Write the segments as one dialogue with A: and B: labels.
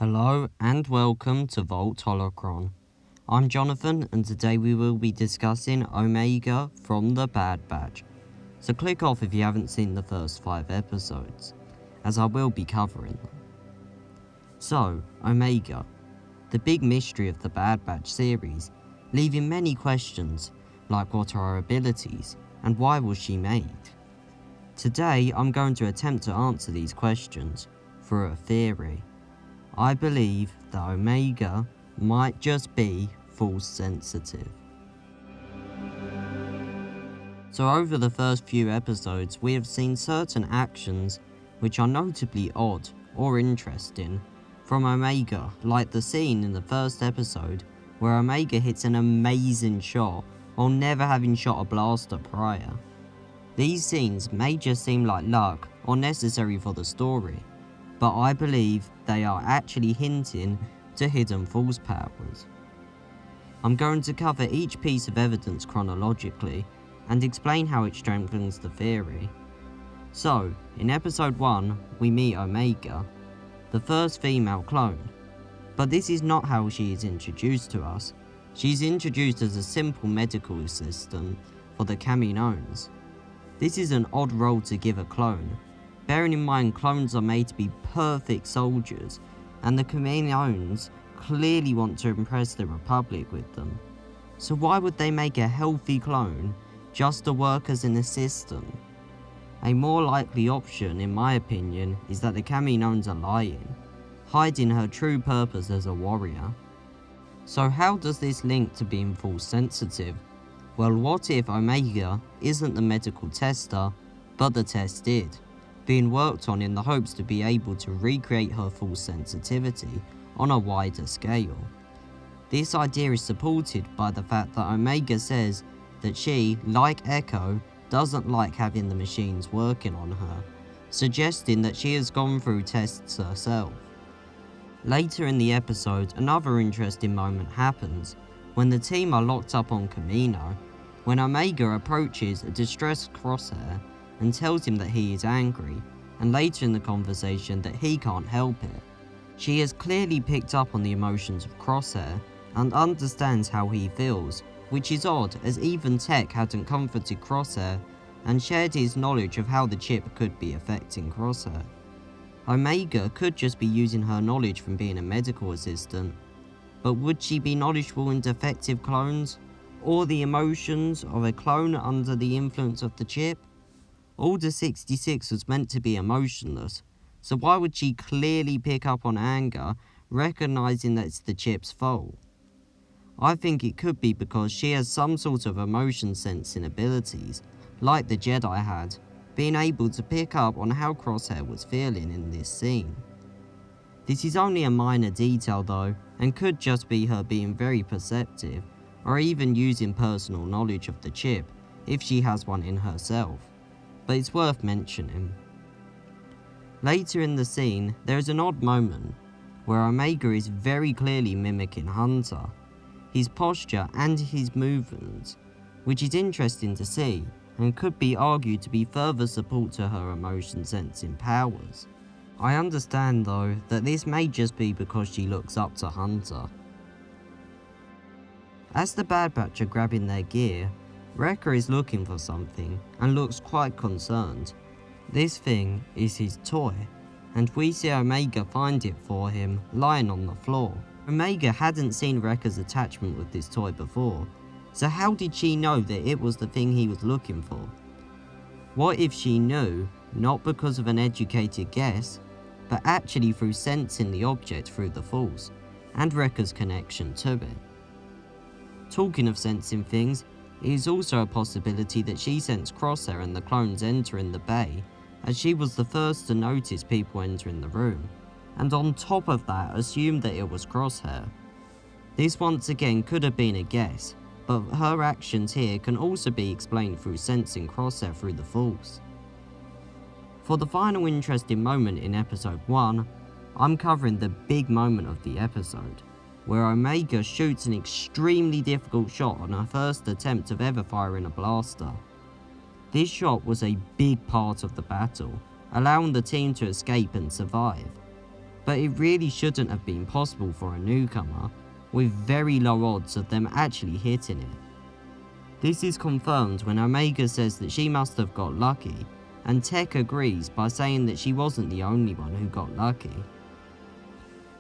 A: Hello and welcome to Vault Holocron. I'm Jonathan and today we will be discussing Omega from the Bad Batch. So click off if you haven't seen the first 5 episodes, as I will be covering them. So, Omega, the big mystery of the Bad Batch series, leaving many questions like what are her abilities and why was she made? Today I'm going to attempt to answer these questions through a theory. I believe that Omega might just be force sensitive. So over the first few episodes we have seen certain actions which are notably odd or interesting from Omega, like the scene in the first episode where Omega hits an amazing shot while never having shot a blaster prior. These scenes may just seem like luck or necessary for the story, but I believe they are actually hinting to hidden force powers. I'm going to cover each piece of evidence chronologically and explain how it strengthens the theory. So, in episode 1, we meet Omega, the first female clone. But this is not how she is introduced to us. She's introduced as a simple medical assistant for the Kaminoans. This is an odd role to give a clone, bearing in mind clones are made to be perfect soldiers, and the Kaminoans clearly want to impress the Republic with them. So why would they make a healthy clone just to work as an assistant? A more likely option, in my opinion, is that the Kaminoans are lying, hiding her true purpose as a warrior. So how does this link to being force sensitive? Well, what if Omega isn't the medical tester, but the test did, being worked on in the hopes to be able to recreate her full sensitivity on a wider scale? This idea is supported by the fact that Omega says that she, like Echo, doesn't like having the machines working on her, suggesting that she has gone through tests herself. Later in the episode, another interesting moment happens when the team are locked up on Kamino, when Omega approaches a distressed Crosshair and tells him that he is angry, and later in the conversation that he can't help it. She has clearly picked up on the emotions of Crosshair and understands how he feels, which is odd as even Tech hadn't comforted Crosshair and shared his knowledge of how the chip could be affecting Crosshair. Omega could just be using her knowledge from being a medical assistant, but would she be knowledgeable in defective clones, or the emotions of a clone under the influence of the chip? Order 66 was meant to be emotionless, so why would she clearly pick up on anger, recognizing that it's the chip's fault? I think it could be because she has some sort of emotion sensing abilities, like the Jedi had, being able to pick up on how Crosshair was feeling in this scene. This is only a minor detail though, and could just be her being very perceptive, or even using personal knowledge of the chip, if she has one in herself. But it's worth mentioning. Later in the scene, there is an odd moment where Omega is very clearly mimicking Hunter, his posture and his movements, which is interesting to see and could be argued to be further support to her emotion sensing powers. I understand though that this may just be because she looks up to Hunter. As the Bad Batch are grabbing their gear, Wrecker is looking for something and looks quite concerned. This thing is his toy, and we see Omega find it for him lying on the floor. Omega hadn't seen Wrecker's attachment with this toy before, so how did she know that it was the thing he was looking for? What if she knew, not because of an educated guess, but actually through sensing the object through the Force, and Wrecker's connection to it? Talking of sensing things, it is also a possibility that she sensed Crosshair and the clones entering the bay, as she was the first to notice people entering the room, and on top of that assumed that it was Crosshair. This once again could have been a guess, but her actions here can also be explained through sensing Crosshair through the Force. For the final interesting moment in episode 1, I'm covering the big moment of the episode, where Omega shoots an extremely difficult shot on her first attempt of ever firing a blaster. This shot was a big part of the battle, allowing the team to escape and survive. but it really shouldn't have been possible for a newcomer, with very low odds of them actually hitting it. This is confirmed when Omega says that she must have got lucky, and Tech agrees by saying that she wasn't the only one who got lucky.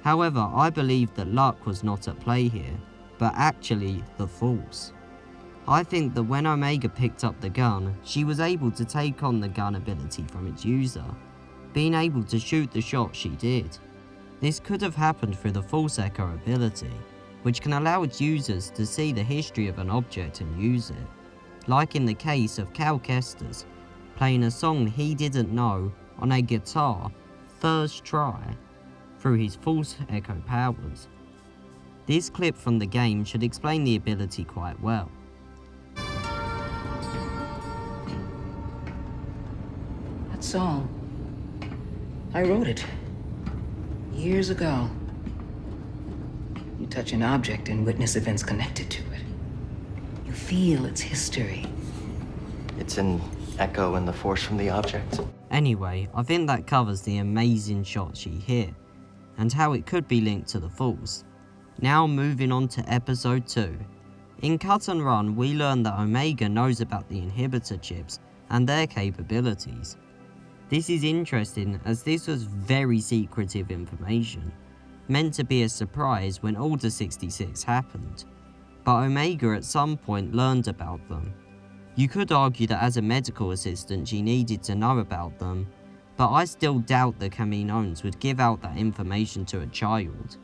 A: However, I believe that luck was not at play here, but actually the Force. I think that when Omega picked up the gun, she was able to take on the gun ability from its user, being able to shoot the shot she did. This could have happened through the Force Echo ability, which can allow its users to see the history of an object and use it, like in the case of Cal Kestis, playing a song he didn't know on a guitar first try through his Force Echo powers. This clip from the game should explain the ability quite well.
B: That song, I wrote it years ago. You touch an object and witness events connected to it. You feel its history.
C: It's an echo in the force from the object.
A: Anyway, I think that covers the amazing shot she hit, and how it could be linked to the Force. Now moving on to episode 2. In Cut and Run, we learn that Omega knows about the inhibitor chips and their capabilities. This is interesting as this was very secretive information, meant to be a surprise when Order 66 happened, but Omega at some point learned about them. You could argue that as a medical assistant she needed to know about them, but I still doubt the Kaminoans would give out that information to a child.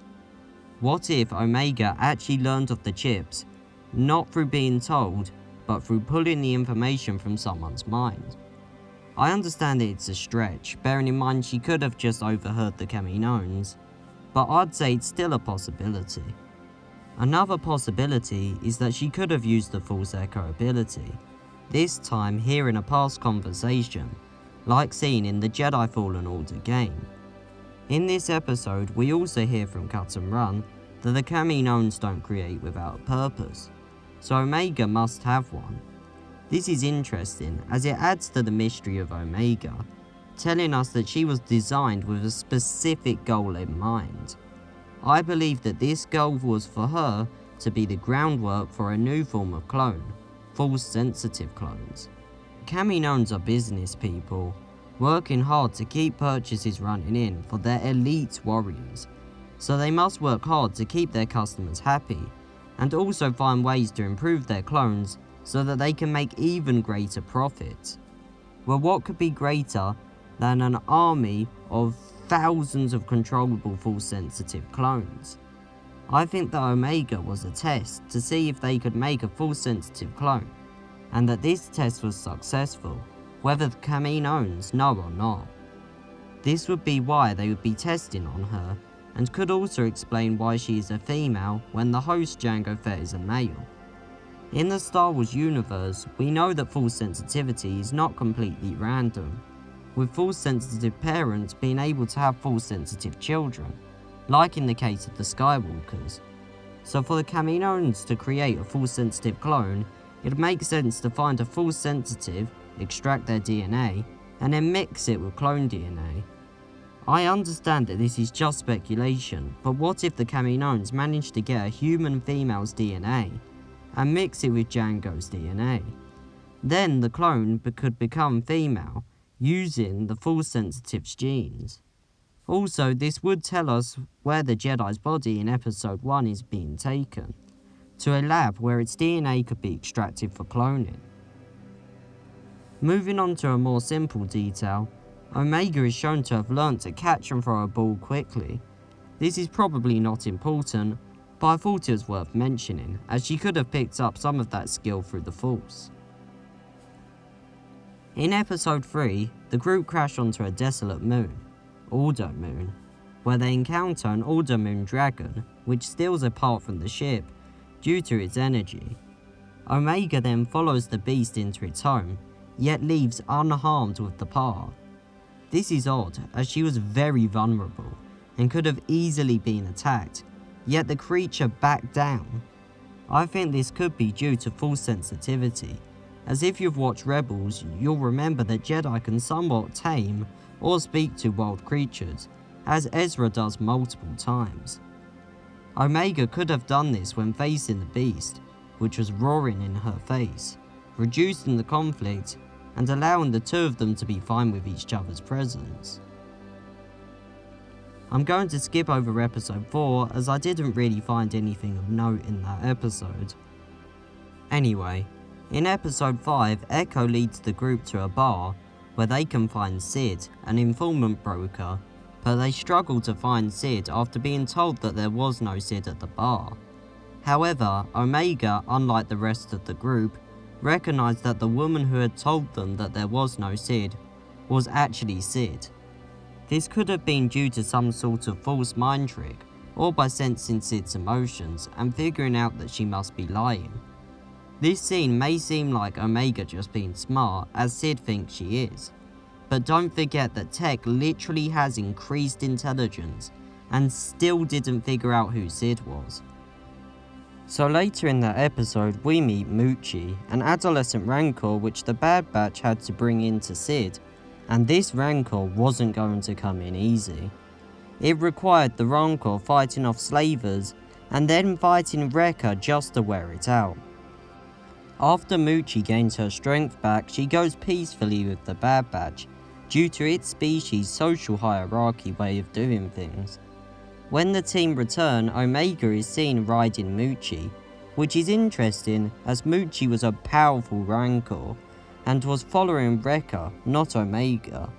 A: What if Omega actually learned of the chips, not through being told, but through pulling the information from someone's mind? I understand that it's a stretch, bearing in mind she could have just overheard the Kaminoans, but I'd say it's still a possibility. Another possibility is that she could have used the Force Echo ability, this time here in a past conversation, like seen in the Jedi Fallen Order game. In this episode, we also hear from Cut and Run that the Kaminoans don't create without a purpose, so Omega must have one. This is interesting as it adds to the mystery of Omega, telling us that she was designed with a specific goal in mind. I believe that this goal was for her to be the groundwork for a new form of clone, Force-sensitive clones. Kaminoans are business people, working hard to keep purchases running in for their elite warriors, so they must work hard to keep their customers happy, and also find ways to improve their clones so that they can make even greater profits. Well, what could be greater than an army of thousands of controllable Force-sensitive clones? I think that Omega was a test to see if they could make a Force-sensitive clone, and that this test was successful, whether the Kaminoans know or not. This would be why they would be testing on her, and could also explain why she is a female when the host Jango Fett is a male. In the Star Wars universe, we know that Force sensitivity is not completely random, with Force sensitive parents being able to have Force sensitive children, like in the case of the Skywalkers. So for the Kaminoans to create a Force sensitive clone, it makes sense to find a Force sensitive, extract their DNA, and then mix it with clone DNA. I understand that this is just speculation, but what if the Kaminoans managed to get a human female's DNA and mix it with Jango's DNA? Then the clone could become female, using the Force sensitive's genes. Also, this would tell us where the Jedi's body in episode 1 is being taken, to a lab where its DNA could be extracted for cloning. Moving on to a more simple detail, Omega is shown to have learnt to catch and throw a ball quickly. This is probably not important, but I thought it was worth mentioning, as she could have picked up some of that skill through the Force. In episode 3, the group crash onto a desolate moon, Aldo Moon, where they encounter an Aldo Moon dragon, which steals a part from the ship due to its energy. Omega then follows the beast into its home, yet leaves unharmed with the part. This is odd, as she was very vulnerable, and could have easily been attacked, yet the creature backed down. I think this could be due to Force sensitivity, as if you've watched Rebels, you'll remember that Jedi can somewhat tame or speak to wild creatures, as Ezra does multiple times. Omega could have done this when facing the beast, which was roaring in her face, reducing the conflict and allowing the two of them to be fine with each other's presence. I'm going to skip over episode 4 as I didn't really find anything of note in that episode. Anyway, in episode 5, Echo leads the group to a bar where they can find Sid, an informant broker, but they struggle to find Sid after being told that there was no Sid at the bar. However, Omega, unlike the rest of the group, recognised that the woman who had told them that there was no Sid was actually Sid. This could have been due to some sort of false mind trick, or by sensing Sid's emotions and figuring out that she must be lying. This scene may seem like Omega just being smart, as Sid thinks she is, but don't forget that Tech literally has increased intelligence and still didn't figure out who Sid was. So later in that episode we meet Moochie, an adolescent rancor which the Bad Batch had to bring into Sid, and this rancor wasn't going to come in easy. It required the rancor fighting off slavers and then fighting Wrecker just to wear it out. After Moochie gains her strength back, she goes peacefully with the Bad Batch due to its species' social hierarchy way of doing things. When the team return, Omega is seen riding Moochie, which is interesting as Moochie was a powerful rancor and was following Wrecker, not Omega.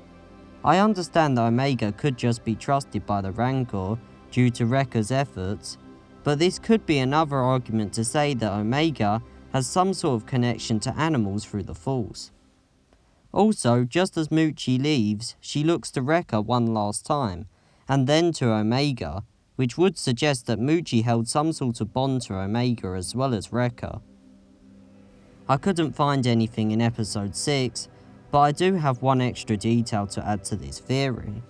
A: I understand that Omega could just be trusted by the rancor due to Wrecker's efforts, but this could be another argument to say that Omega has some sort of connection to animals through the Force. Also, just as Moochie leaves, she looks to Wrecker one last time, and then to Omega, which would suggest that Moochie held some sort of bond to Omega as well as Wrecker. I couldn't find anything in episode 6, but I do have one extra detail to add to this theory.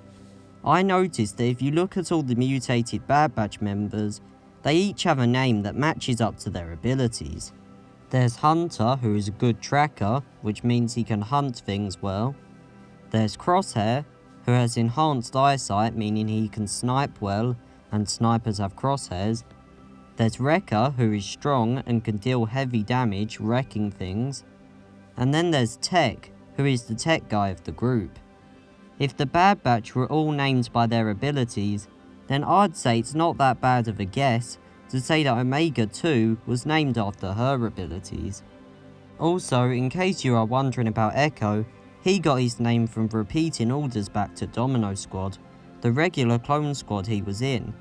A: I noticed that if you look at all the mutated Bad Batch members, they each have a name that matches up to their abilities. There's Hunter, who is a good tracker, which means he can hunt things well. There's Crosshair, who has enhanced eyesight, meaning he can snipe well, and snipers have crosshairs. There's Wrecker, who is strong and can deal heavy damage, wrecking things. And then there's Tech, who is the tech guy of the group. If the Bad Batch were all named by their abilities, then I'd say it's not that bad of a guess to say that Omega 2 was named after her abilities. Also, in case you are wondering about Echo, he got his name from repeating orders back to Domino Squad, the regular clone squad he was in,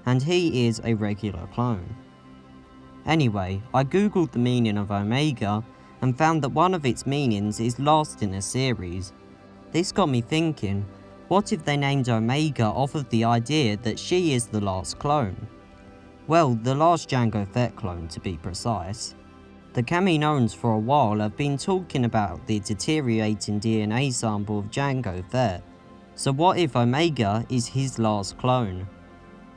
A: and he is a regular clone. Anyway, I googled the meaning of Omega and found that one of its meanings is last in a series. This got me thinking, what if they named Omega off of the idea that she is the last clone? Well, the last Jango Fett clone to be precise. The Kaminoans for a while have been talking about the deteriorating DNA sample of Jango Fett, so what if Omega is his last clone?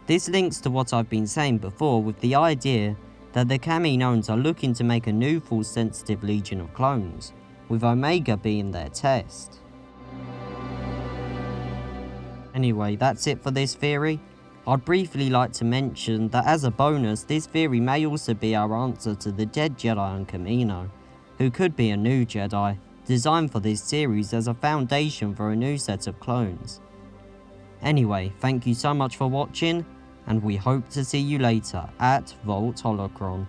A: This links to what I've been saying before with the idea that the Kaminoans are looking to make a new Force-sensitive Legion of Clones, with Omega being their test. Anyway, that's it for this theory. I'd briefly like to mention that as a bonus, this theory may also be our answer to the dead Jedi on Kamino, who could be a new Jedi, designed for this series as a foundation for a new set of clones. Anyway, thank you so much for watching, and we hope to see you later at Vault Holocron.